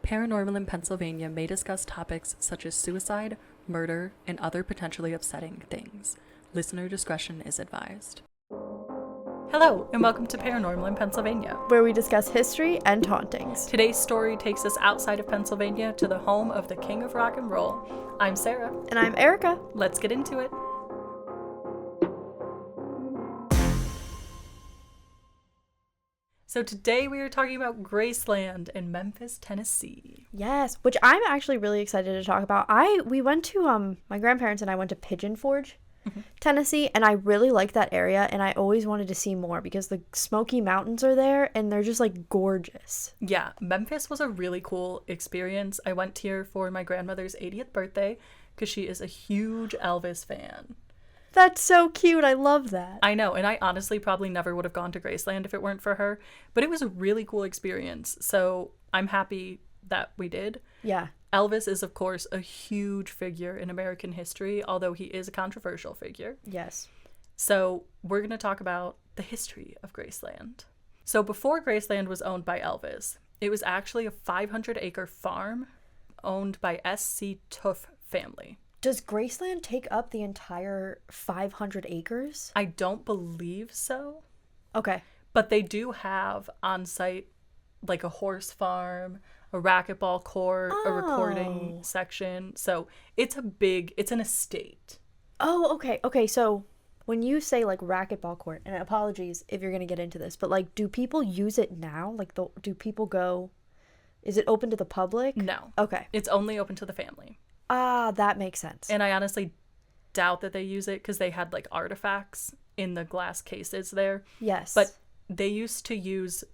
Paranormal in Pennsylvania may discuss topics such as suicide, murder, and other potentially upsetting things. Listener discretion is advised. Hello, and welcome to Paranormal in Pennsylvania, where we discuss history and hauntings. Today's story takes us outside of Pennsylvania to the home of the King of Rock and Roll. I'm Sarah. And I'm Erica. Let's get into it. So today we are talking about Graceland in Memphis, Tennessee. Yes, which I'm actually really excited to talk about. We went to my grandparents and I went to Pigeon Forge, Tennessee, and I really like that area, and I always wanted to see more because the Smoky Mountains are there and they're just like gorgeous. Yeah, Memphis was a really cool experience. I went here for my grandmother's 80th birthday because she is a huge Elvis fan. That's so cute. I love that. I know, and I honestly probably never would have gone to Graceland if it weren't for her, but it was a really cool experience, so I'm happy that we did. Yeah. Elvis is, of course, a huge figure in American history, although he is a controversial figure. Yes. So we're going to talk about the history of Graceland. So before Graceland was owned by Elvis, it was actually a 500-acre farm owned by S.C. Tuff family. Does Graceland take up the entire 500 acres? I don't believe so. Okay. But they do have on-site, like a horse farm, a racquetball court, a recording section. So it's an estate. Oh, okay. Okay, so when you say like racquetball court, and apologies if you're going to get into this, but like do people use it now? Like do people go, is it open to the public? No. Okay. It's only open to the family. Ah, that makes sense. And I honestly doubt that they use it because they had like artifacts in the glass cases there. Yes. But they used to use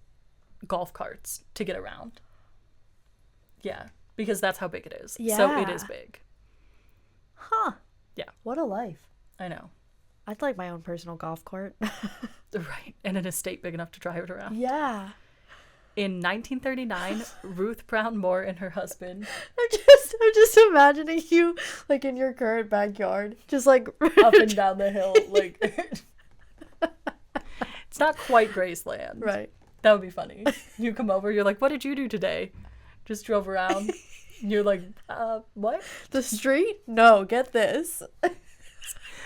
golf carts to get around. Yeah, because that's how big it is. Yeah. So it is big. Huh. Yeah. What a life. I know. I'd like my own personal golf cart. Right. And an estate big enough to drive it around. Yeah. In 1939, Ruth Brown Moore and her husband. I'm just imagining you like in your current backyard, just like up and down the hill, like it's not quite Graceland. Right. That would be funny. You come over, you're like, what did you do today? Just drove around. You're like, what? The street? No, get this.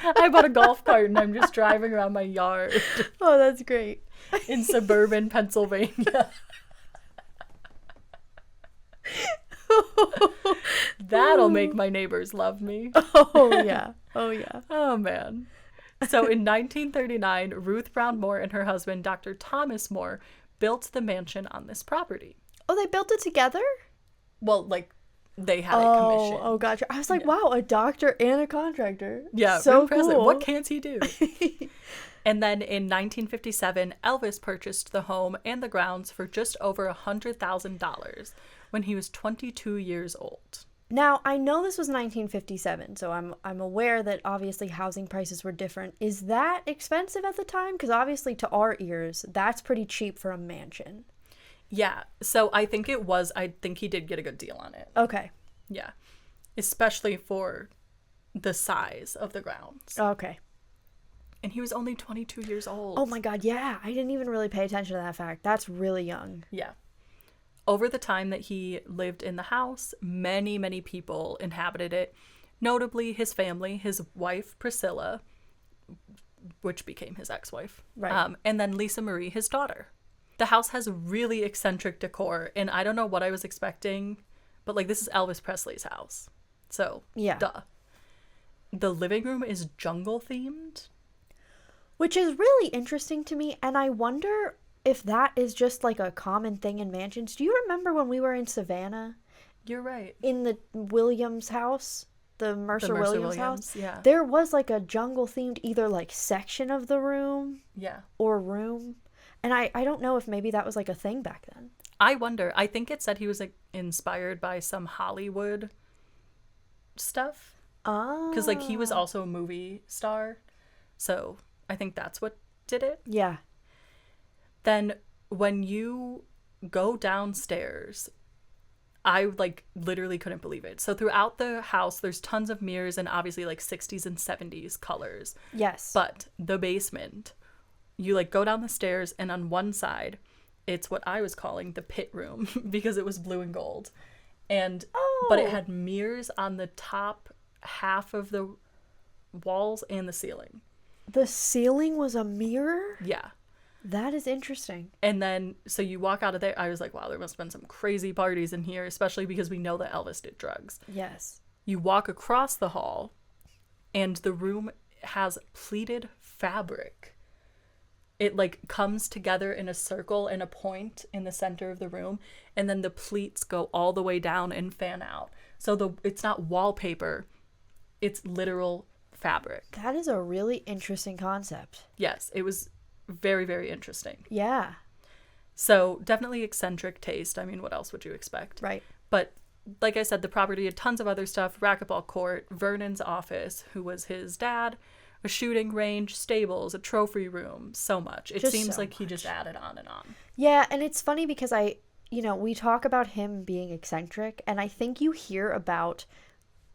I bought a golf cart and I'm just driving around my yard. Oh, that's great. In suburban Pennsylvania. That'll make my neighbors love me. Oh, yeah. Oh, yeah. Oh, man. So in 1939, Ruth Brown Moore and her husband, Dr. Thomas Moore, built the mansion on this property. Oh, they built it together? Well, like, they had it commissioned. Oh, gotcha. I was like, wow, a doctor and a contractor. Yeah, so impressive. cool. What can't he do? And then in 1957, Elvis purchased the home and the grounds for just over $100,000 when he was 22 years old. Now, I know this was 1957, so I'm aware that obviously housing prices were different. Is that expensive at the time? Because obviously to our ears, that's pretty cheap for a mansion. Yeah, so I think he did get a good deal on it. Okay. Yeah, especially for the size of the grounds. Okay. And he was only 22 years old. Oh my God, yeah. I didn't even really pay attention to that fact. That's really young. Yeah. Over the time that he lived in the house, many, many people inhabited it. Notably, his family, his wife, Priscilla, which became his ex-wife. Right. And then Lisa Marie, his daughter. The house has really eccentric decor, and I don't know what I was expecting, but like this is Elvis Presley's house. So, yeah. Duh. The living room is jungle themed. Which is really interesting to me, and I wonder if that is just like a common thing in mansions. Do you remember when we were in Savannah? You're right. In the Williams house? The Mercer Williams house? Yeah. There was like a jungle themed either like section of the room. Yeah. Or room. And I don't know if maybe that was like a thing back then. I wonder. I think it said he was like inspired by some Hollywood stuff. Oh. Because like he was also a movie star. So I think that's what did it. Yeah. Then when you go downstairs, I like literally couldn't believe it. So throughout the house, there's tons of mirrors and obviously like 60s and 70s colors. Yes. But the basement, you like go down the stairs and on one side, it's what I was calling the pit room because it was blue and gold. But it had mirrors on the top half of the walls and the ceiling. The ceiling was a mirror? Yeah. That is interesting. And then, so you walk out of there, I was like, wow, there must have been some crazy parties in here, especially because we know that Elvis did drugs. Yes. You walk across the hall, and the room has pleated fabric. It, like, comes together in a circle and a point in the center of the room, and then the pleats go all the way down and fan out. So it's not wallpaper, it's literal fabric. That is a really interesting concept. Yes, it was very, very interesting. Yeah. So definitely eccentric taste. I mean, what else would you expect? Right. But like I said, the property had tons of other stuff. Racquetball court, Vernon's office, who was his dad, a shooting range, stables, a trophy room, so much. It seems like he just added on and on. Yeah, and it's funny because we talk about him being eccentric, and I think you hear about,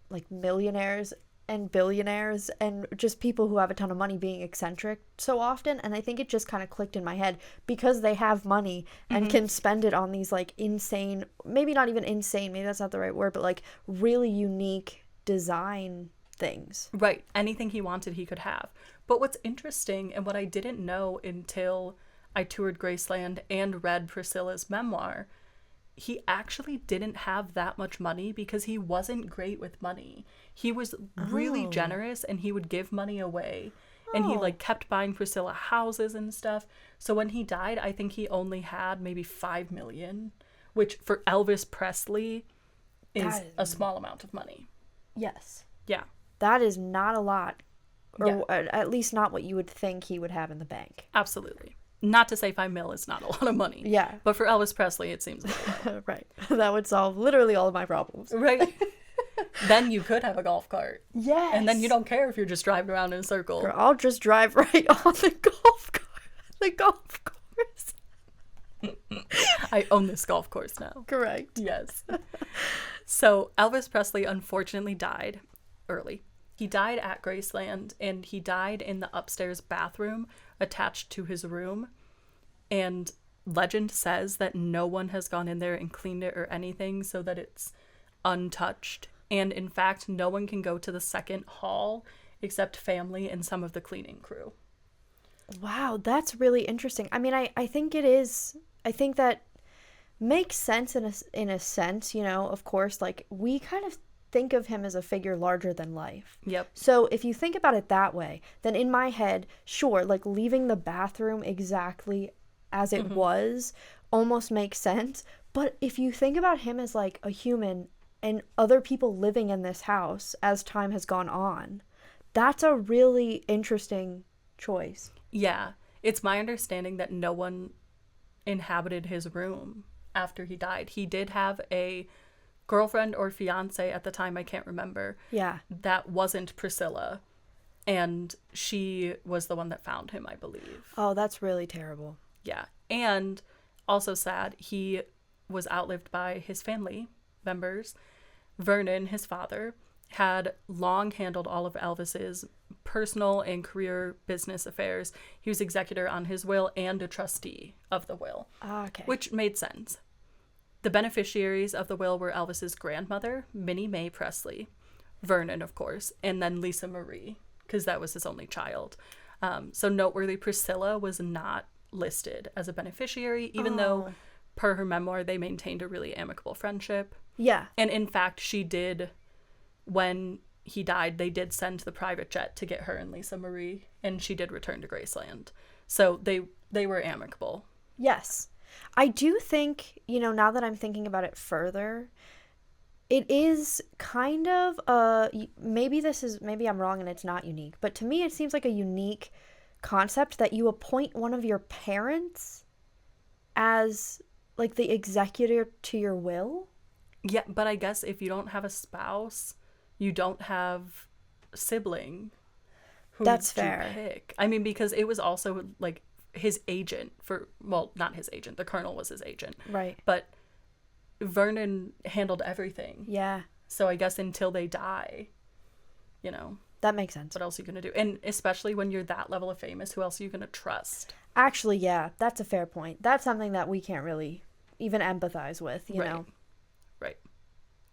like, millionaires and billionaires and just people who have a ton of money being eccentric so often, and I think it just kind of clicked in my head because they have money and can spend it on these, like, insane, maybe not even insane, maybe that's not the right word, but, like, really unique design things. Right. Anything he wanted, he could have. But what's interesting, and what I didn't know until I toured Graceland and read Priscilla's memoir, he actually didn't have that much money because he wasn't great with money. He was really generous, and he would give money away. And he, like, kept buying Priscilla houses and stuff. So when he died, I think he only had maybe $5 million, which for Elvis Presley is a small amount of money. Yes. Yeah. That is not a lot, or at least not what you would think he would have in the bank. Absolutely. Not to say $5 million is not a lot of money. Yeah. But for Elvis Presley, it seems like right. That would solve literally all of my problems. Right. Then you could have a golf cart. Yes. And then you don't care if you're just driving around in a circle. Girl, I'll just drive right on the golf course. I own this golf course now. Correct. Yes. So Elvis Presley unfortunately died early. He died at Graceland, and he died in the upstairs bathroom attached to his room. And legend says that no one has gone in there and cleaned it or anything, so that it's untouched. And in fact, no one can go to the second hall except family and some of the cleaning crew. Wow, that's really interesting. I mean, I think it is. I think that makes sense in a sense, of course, like, we kind of think of him as a figure larger than life. Yep. So if you think about it that way, then in my head, sure, like, leaving the bathroom exactly as it was almost makes sense. But if you think about him as, like, a human and other people living in this house as time has gone on, that's a really interesting choice. Yeah. It's my understanding that no one inhabited his room after he died. He did have a girlfriend or fiance at the time, I can't remember. Yeah. That wasn't Priscilla. And she was the one that found him, I believe. Oh, that's really terrible. Yeah. And also sad, he was outlived by his family members. Vernon, his father, had long handled all of Elvis's personal and career business affairs. He was executor on his will and a trustee of the will. Okay. Which made sense. The beneficiaries of the will were Elvis's grandmother, Minnie Mae Presley, Vernon, of course, and then Lisa Marie, because that was his only child. So noteworthy, Priscilla was not listed as a beneficiary, even though, per her memoir, they maintained a really amicable friendship. Yeah. And in fact, she did, when he died, they did send the private jet to get her and Lisa Marie, and she did return to Graceland. So they were amicable. Yes. I do think, now that I'm thinking about it further, it is kind of maybe I'm wrong and it's not unique, but to me it seems like a unique concept that you appoint one of your parents as, like, the executor to your will. Yeah, but I guess if you don't have a spouse, you don't have a sibling. That's fair. Pick? I mean, because it was also, like, his agent not his agent, the colonel was his agent. Right. But Vernon handled everything. Yeah. So I guess until they die, That makes sense. what else are you going to do? And especially when you're that level of famous, who else are you going to trust? Actually, yeah, that's a fair point. That's something that we can't really even empathize with, you know? Right.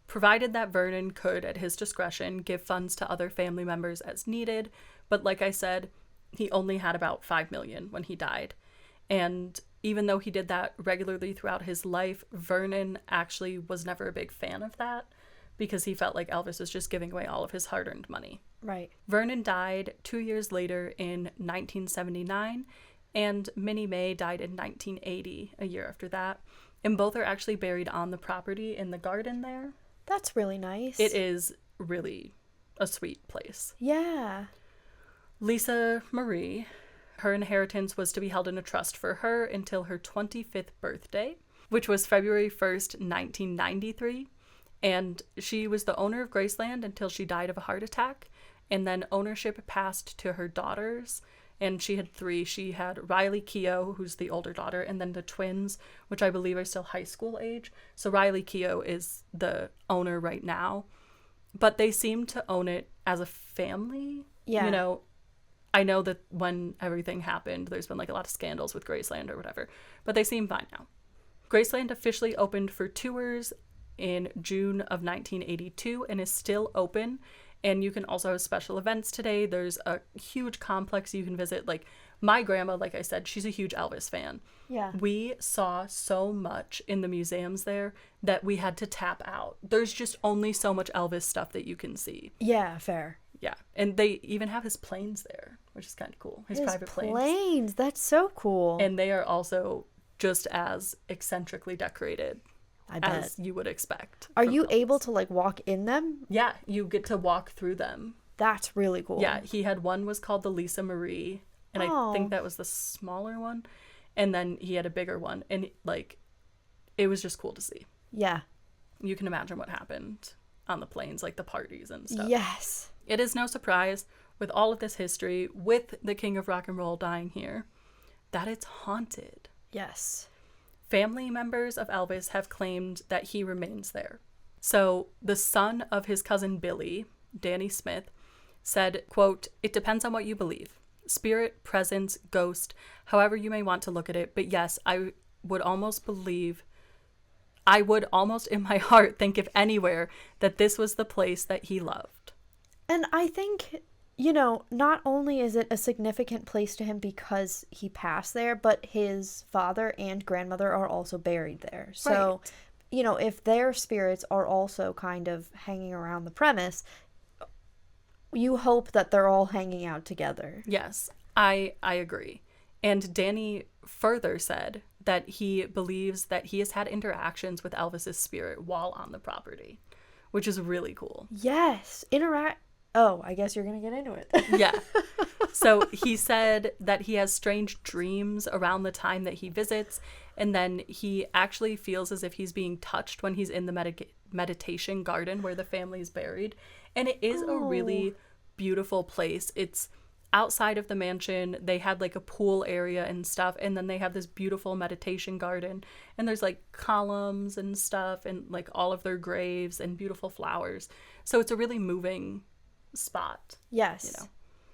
provided that Vernon could, at his discretion, give funds to other family members as needed. But like I said, he only had about $5 million when he died. And even though he did that regularly throughout his life, Vernon actually was never a big fan of that because he felt like Elvis was just giving away all of his hard-earned money. Right. Vernon died 2 years later in 1979, and Minnie Mae died in 1980, a year after that. And both are actually buried on the property in the garden there. That's really nice. It is really a sweet place. Yeah. Lisa Marie, her inheritance was to be held in a trust for her until her 25th birthday, which was February 1st, 1993. And she was the owner of Graceland until she died of a heart attack. And then ownership passed to her daughters. And she had 3. She had Riley Keough, who's the older daughter, and then the twins, which I believe are still high school age. So Riley Keough is the owner right now. But they seem to own it as a family. Yeah. You know, I know that when everything happened, there's been like a lot of scandals with Graceland or whatever. But they seem fine now. Graceland officially opened for tours in June of 1982 and is still open. And you can also have special events today. There's a huge complex you can visit. Like, my grandma, like I said, she's a huge Elvis fan. Yeah. We saw so much in the museums there that we had to tap out. There's just only so much Elvis stuff that you can see. Yeah, fair. Yeah. And they even have his planes there, which is kind of cool. His private planes. That's so cool. And they are also just as eccentrically decorated I bet. as you would expect. Are you able to like walk in them? Yeah, you get to walk through them. That's really cool. Yeah, he had one was called the Lisa Marie, and I think that was the smaller one. And then he had a bigger one, and like, it was just cool to see. Yeah. You can imagine what happened on the planes, like the parties and stuff. Yes. It is no surprise, with all of this history, with the King of Rock and Roll dying here, that it's haunted. Yes. Family members of Elvis have claimed that he remains there. So the son of his cousin Billy, Danny Smith, said, quote, "It depends on what you believe. Spirit, presence, ghost, however you may want to look at it. But yes, I would almost in my heart think if anywhere that this was the place that he loved." And I think, you know, not only is it a significant place to him because he passed there, but his father and grandmother are also buried there. So, Right. You know, if their spirits are also kind of hanging around the premise, you hope that they're all hanging out together. Yes, I agree. And Danny further said that he believes that he has had interactions with Elvis's spirit while on the property, which is really cool. Yes. Oh, I guess you're going to get into it. Yeah. So he said that he has strange dreams around the time that he visits, and then he actually feels as if he's being touched when he's in the meditation garden where the family is buried. And it is a really beautiful place. It's outside of the mansion. They had like a pool area and stuff, and then they have this beautiful meditation garden, and there's like columns and stuff and like all of their graves and beautiful flowers. So it's a really moving spot. Yes. You know.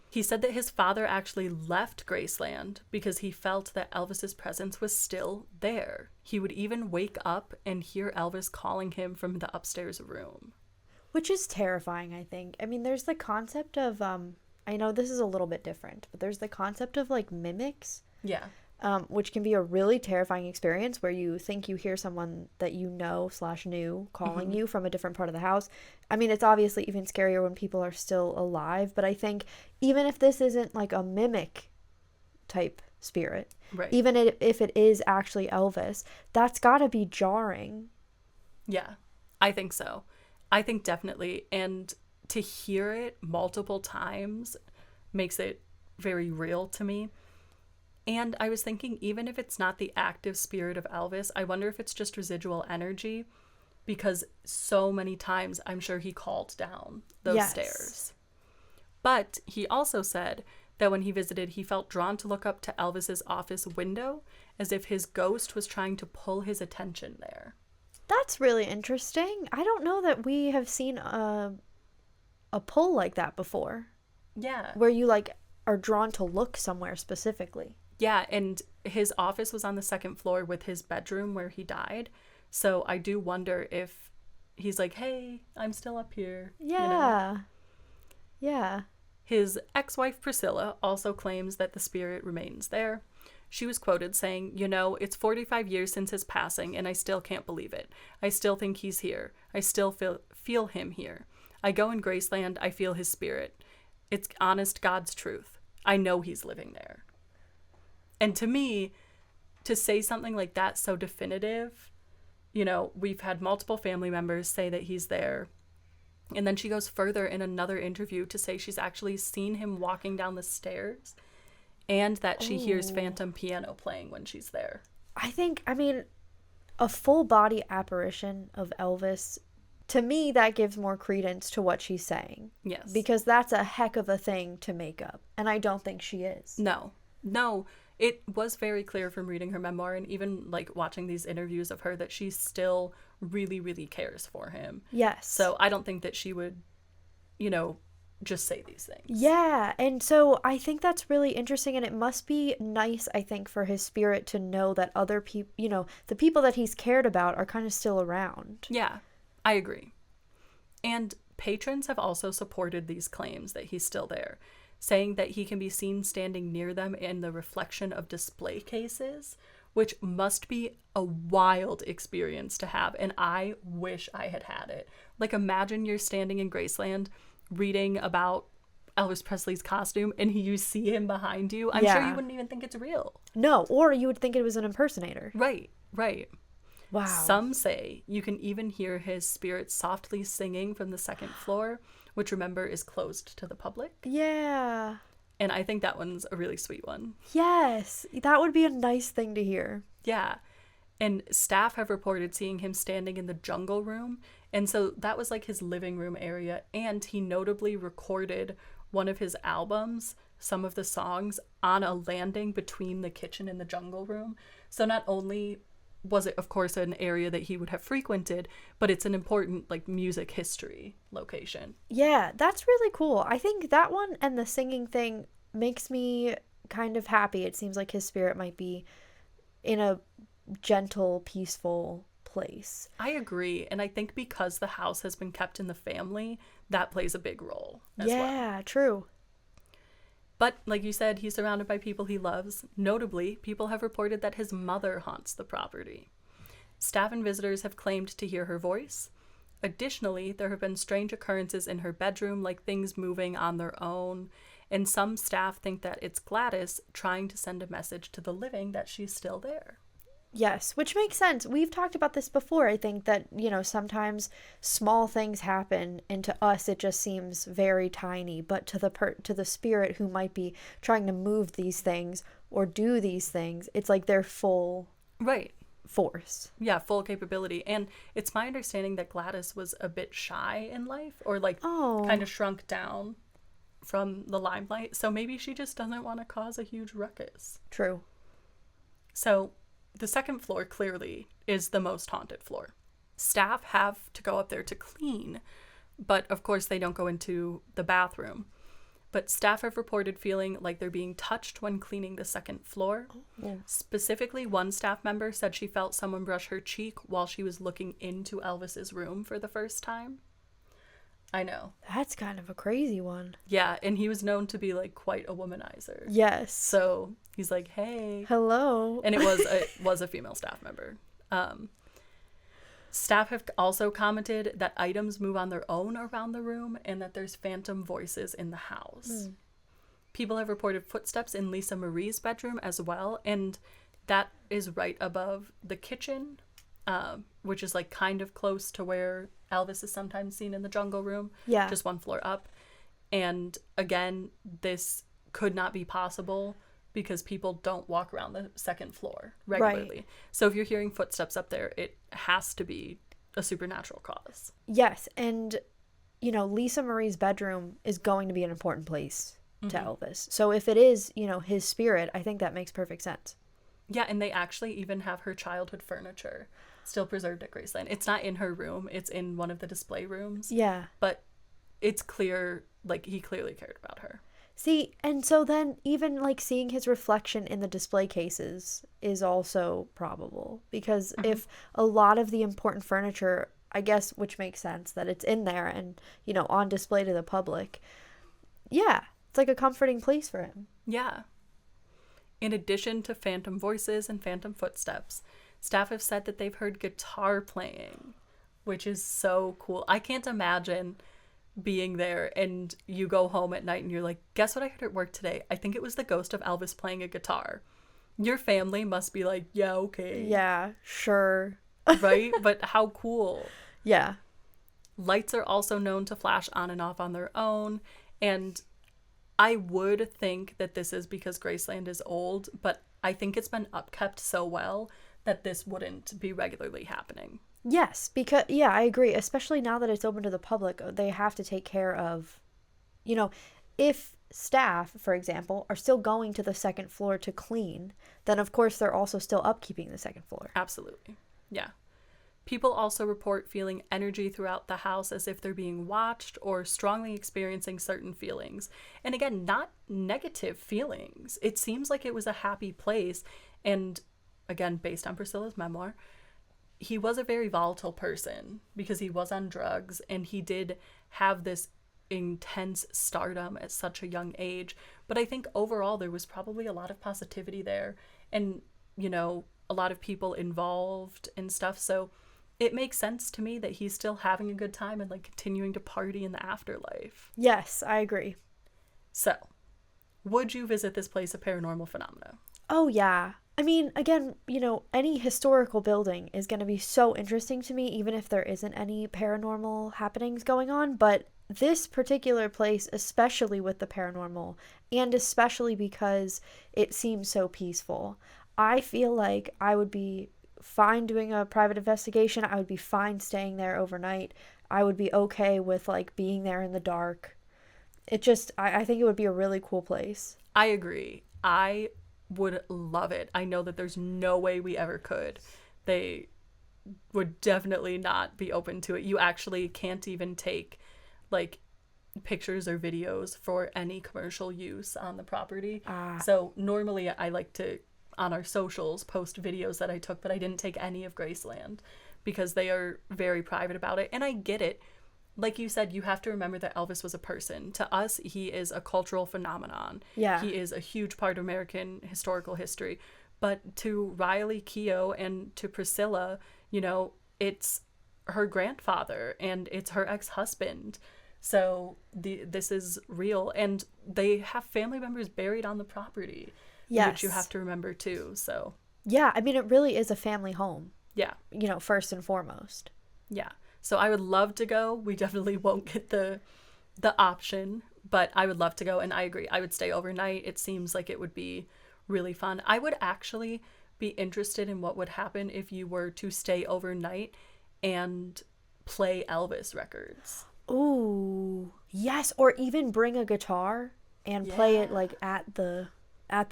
He said that his father actually left Graceland because he felt that Elvis's presence was still there. He would even wake up and hear Elvis calling him from the upstairs room. Which is terrifying, I think. I mean, there's the concept of, I know this is a little bit different, but there's the concept of like mimics. Yeah. Which can be a really terrifying experience where you think you hear someone that you know / knew calling you from a different part of the house. I mean, it's obviously even scarier when people are still alive, but I think even if this isn't like a mimic type spirit, Right. even if it is actually Elvis, that's gotta be jarring. Yeah, I think so. I think definitely. And to hear it multiple times makes it very real to me. And I was thinking, even if it's not the active spirit of Elvis, I wonder if it's just residual energy, because so many times I'm sure he called down those stairs. But he also said that when he visited, he felt drawn to look up to Elvis's office window as if his ghost was trying to pull his attention there. That's really interesting. I don't know that we have seen a pull like that before. Yeah. Where you like are drawn to look somewhere specifically. Yeah, and his office was on the second floor with his bedroom where he died. So I do wonder if he's like, hey, I'm still up here. Yeah. Yeah. His ex-wife Priscilla also claims that the spirit remains there. She was quoted saying, it's 45 years since his passing and I still can't believe it. I still think he's here. I still feel him here. I go in Graceland, I feel his spirit. It's honest God's truth. I know he's living there. And to me, to say something like that so definitive, we've had multiple family members say that he's there. And then she goes further in another interview to say she's actually seen him walking down the stairs and that she hears phantom piano playing when she's there. A full body apparition of Elvis, to me, that gives more credence to what she's saying. Yes. Because that's a heck of a thing to make up. And I don't think she is. No. It was very clear from reading her memoir and even like watching these interviews of her that she still really, really cares for him. Yes. So I don't think that she would, just say these things. Yeah. And so I think that's really interesting. And it must be nice, I think, for his spirit to know that other people, the people that he's cared about are kind of still around. Yeah, I agree. And patrons have also supported these claims that he's still there, saying that he can be seen standing near them in the reflection of display cases, which must be a wild experience to have. And I wish I had had it. Like, imagine you're standing in Graceland reading about Elvis Presley's costume and you see him behind you. I'm sure you wouldn't even think it's real. No, or you would think it was an impersonator. Right. Wow. Some say you can even hear his spirit softly singing from the second floor, which, remember, is closed to the public. Yeah. And I think that one's a really sweet one. Yes. That would be a nice thing to hear. Yeah. And staff have reported seeing him standing in the jungle room. And so that was like his living room area. And he notably recorded one of his albums, some of the songs, on a landing between the kitchen and the jungle room. So not only was it, of course, an area that he would have frequented, but it's an important like music history location. Yeah, that's really cool. I think that one and the singing thing makes me kind of happy. It seems like his spirit might be in a gentle, peaceful place. I agree. And I think because the house has been kept in the family, that plays a big role as well. Yeah, true. But like you said, he's surrounded by people he loves. Notably, people have reported that his mother haunts the property. Staff and visitors have claimed to hear her voice. Additionally, there have been strange occurrences in her bedroom, like things moving on their own. And some staff think that it's Gladys trying to send a message to the living that she's still there. Yes, which makes sense. We've talked about this before. I think that, sometimes small things happen and to us it just seems very tiny, but to the spirit who might be trying to move these things or do these things, it's like their full force. Yeah, full capability. And it's my understanding that Gladys was a bit shy in life or kind of shrunk down from the limelight. So maybe she just doesn't want to cause a huge ruckus. True. So the second floor clearly is the most haunted floor. Staff have to go up there to clean, but of course they don't go into the bathroom. But staff have reported feeling like they're being touched when cleaning the second floor. Oh. Specifically, one staff member said she felt someone brush her cheek while she was looking into Elvis's room for the first time. I know. That's kind of a crazy one. Yeah, and he was known to be like quite a womanizer. Yes. So he's like, hey. Hello. And it was a female staff member. Staff have also commented that items move on their own around the room and that there's phantom voices in the house. People have reported footsteps in Lisa Marie's bedroom as well, and that is right above the kitchen, which is like kind of close to where Elvis is sometimes seen in the jungle room. Yeah. Just one floor up. And again, this could not be possible because people don't walk around the second floor regularly. Right. So if you're hearing footsteps up there, it has to be a supernatural cause. Yes, and Lisa Marie's bedroom is going to be an important place to Elvis. So if it is, his spirit, I think that makes perfect sense. Yeah, and they actually even have her childhood furniture still preserved at Graceland. It's not in her room, it's in one of the display rooms. Yeah. But it's clear, like, he clearly cared about her. See, and so then even like seeing his reflection in the display cases is also probable because if a lot of the important furniture I guess, which makes sense that it's in there and, you know, on display to the public. Yeah, it's like a comforting place for him. Yeah. In addition to phantom voices and phantom footsteps, staff have said that they've heard guitar playing, which is so cool. I can't imagine being there and you go home at night and you're like, guess what I heard at work today? I think it was the ghost of Elvis playing a guitar. Your family must be like, yeah, okay. Yeah, sure. Right? But how cool. Yeah. Lights are also known to flash on and off on their own, and I would think that this is because Graceland is old, but I think it's been upkept so well that this wouldn't be regularly happening. Yes, because, yeah, I agree. Especially now that it's open to the public, they have to take care of, you know, if staff, for example, are still going to the second floor to clean, then of course they're also still upkeeping the second floor. Absolutely. Yeah. People also report feeling energy throughout the house as if they're being watched or strongly experiencing certain feelings. And again, not negative feelings. It seems like it was a happy place. And again, based on Priscilla's memoir, he was a very volatile person because he was on drugs and he did have this intense stardom at such a young age. But I think overall there was probably a lot of positivity there and, you know, a lot of people involved and stuff. So it makes sense to me that he's still having a good time and like continuing to party in the afterlife. Yes, I agree. So, would you visit this place of paranormal phenomena? Oh, yeah. I mean, again, you know, any historical building is going to be so interesting to me, even if there isn't any paranormal happenings going on. But this particular place, especially with the paranormal, and especially because it seems so peaceful, I feel like I would be fine doing a private investigation. I would be fine staying there overnight. I would be okay with like being there in the dark. It just, I think it would be a really cool place. I agree. I would love it. I know that there's no way we ever could. They would definitely not be open to it. You actually can't even take like pictures or videos for any commercial use on the property. So normally I like to on our socials post videos that I took, but I didn't take any of Graceland because they are very private about it. And I get it. Like you said, you have to remember that Elvis was a person. To us, he is a cultural phenomenon. Yeah. He is a huge part of American historical history. But to Riley Keough and to Priscilla, you know, it's her grandfather and it's her ex-husband. So this is real. And they have family members buried on the property. Yes. Which you have to remember too, so. Yeah, I mean, it really is a family home. Yeah. You know, first and foremost. Yeah. So I would love to go. We definitely won't get the option, but I would love to go, and I agree. I would stay overnight. It seems like it would be really fun. I would actually be interested in what would happen if you were to stay overnight and play Elvis records. Ooh, yes, or even bring a guitar and play it like at the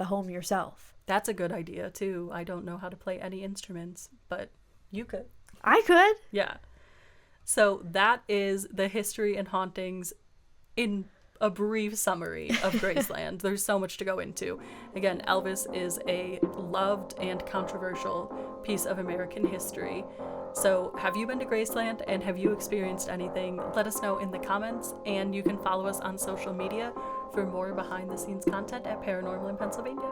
home yourself. That's a good idea too. I don't know how to play any instruments, but you could. I could. Yeah. So that is the history and hauntings in a brief summary of Graceland. There's so much to go into. Again, Elvis is a loved and controversial piece of American history. So have you been to Graceland and have you experienced anything? Let us know in the comments, and you can follow us on social media for more behind the scenes content at Paranormal in Pennsylvania.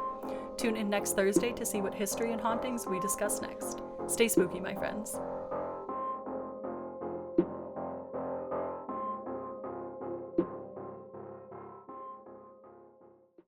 Tune in next Thursday to see what history and hauntings we discuss next. Stay spooky, my friends.